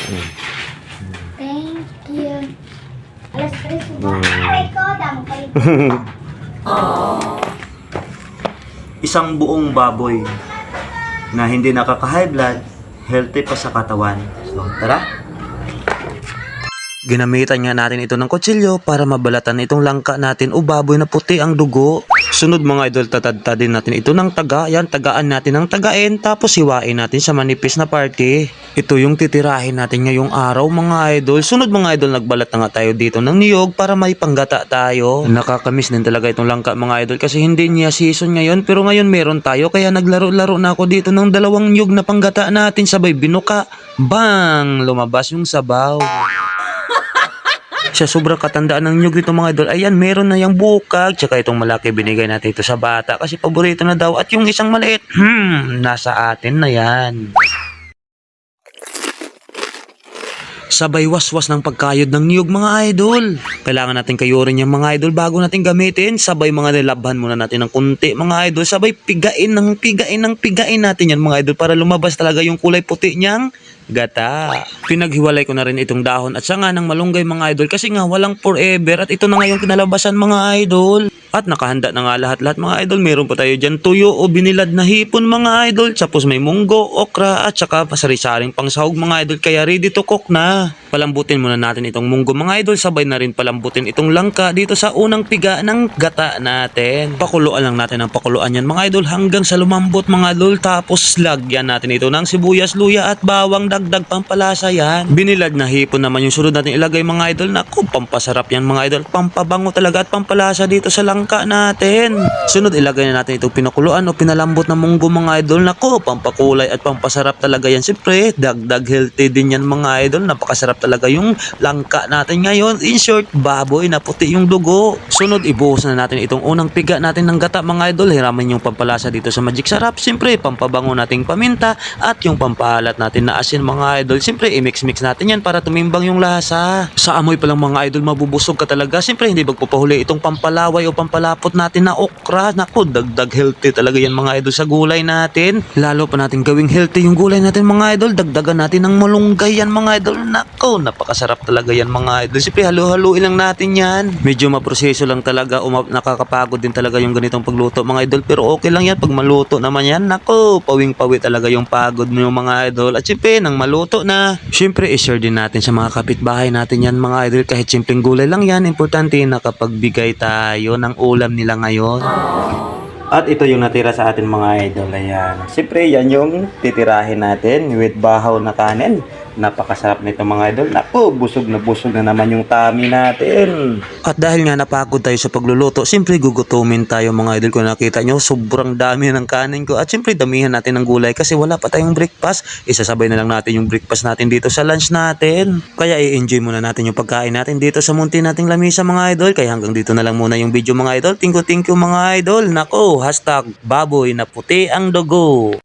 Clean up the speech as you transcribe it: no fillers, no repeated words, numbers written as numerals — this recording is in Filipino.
Thank you. Alas 3 ba? Ay ko, damo pa rin. Isang buong baboy na hindi nakaka-high blood, healthy pa sa katawan. So, tara! Ginamitan nga natin ito ng kutsilyo para mabalatan itong langka natin o baboy na puti ang dugo. Sunod mga idol, tatadtadin natin ito ng taga. Yan, tagaan natin ng tagain tapos hiwain natin sa manipis na parte. Ito yung titirahin natin ngayong araw mga idol. Sunod mga idol, nagbalat na nga tayo dito ng niyog para may panggata tayo. Nakakamiss din talaga itong langka mga idol kasi hindi niya season ngayon pero ngayon meron tayo kaya naglaro-laro na ako dito ng dalawang niyog na panggata natin sabay binuka. Bang! Lumabas yung sabaw. Sa sobrang katandaan ng nyug nito mga idol, ayan, meron na yung bukag. Tsaka itong malaki binigay natin ito sa bata kasi paborito na daw. At yung isang maliit, nasa atin na yan. Sabay waswas ng pagkayod ng niyog mga idol. Kailangan natin kayurin yung mga idol bago natin gamitin. Sabay mga nilabhan muna natin ng kunti mga idol. Sabay pigain natin yan mga idol para lumabas talaga yung kulay puti niyang gata. Pinaghiwalay ko na rin itong dahon at sanga ng malunggay mga idol kasi nga walang forever at ito na nga yung kinalabasan mga idol. At nakahanda na nga lahat-lahat mga idol. Meron pa tayo dyan tuyo o binilad na hipon mga idol. Tapos may munggo, okra at saka pasari-saring pangsahog mga idol. Kaya ready to cook na. Palambutin muna natin itong munggo mga idol. Sabay na rin palambutin itong langka dito sa unang piga ng gata natin. Pakuluan lang natin ang pakuluan yan mga idol hanggang sa lumambot mga idol. Tapos lagyan natin ito ng sibuyas, luya at bawang, dagdag pampalasa yan. Binilad na hipon naman yung sunod natin ilagay mga idol. Naku, pampasarap yan mga idol. Pampabango talaga at pampalasa dito sa langka natin. Sunod ilagay na natin itong pinakuluan o pinalambot na munggo mga idol. Naku, pampakulay at pampasarap talaga yan. Siyempre, dagdag healthy din yan mga idol. Napakasarap talaga yung langka natin ngayon. In short, baboy na puti yung dugo. Sunod, ibuhos na natin itong unang piga natin ng gata mga idol. Hiraman yung pampalasa dito sa Magic Sarap. Siyempre, pampabango nating paminta at yung pampalat natin na asin mga idol. Siyempre, i-mix-mix natin yan para tumimbang yung lasa. Sa amoy pa lang mga idol, mabubusog ka talaga. Siyempre, hindi magpapahuli itong pampalaway o pampalapot natin na okra. Naku, dagdag healthy talaga yan mga idol sa gulay natin. Lalo pa natin gawing healthy yung gulay natin mga idol. Dagdagan natin ng malunggay yan mga idol. Naku, napakasarap talaga yan mga idol. Siyempre, halo-haluin lang natin yan. Medyo maproseso lang talaga o nakakapagod din talaga yung ganitong pagluto mga idol. Pero okay lang yan pag maluto naman yan. Naku, pawing-pawi talaga yung pagod mo yung mga idol. At siyempre, nang maluto na, siyempre, i-share din natin sa mga kapitbahay natin yan mga idol. Kahit simpleng gulay lang yan, importante nakapagbigay tayo ng ulam nila ngayon. At ito yung natira sa atin mga idol. Ayan. Siyempre, yan yung titirahin natin with bahaw na kanin. Napakasarap nito mga idol. Naku, busog na naman yung tummy natin. At dahil nga napagod tayo sa pagluluto, siyempre gugutumin tayo mga idol. Kung nakita nyo, sobrang dami ng kanin ko. At siyempre damihan natin ng gulay kasi wala pa tayong breakfast. Isasabay na lang natin yung breakfast natin dito sa lunch natin. Kaya i-enjoy muna natin yung pagkain natin dito sa munti nating lamisa mga idol. Kaya hanggang dito na lang muna yung video mga idol. Thank you mga idol. Naku, hashtag baboy na puti ang dugo.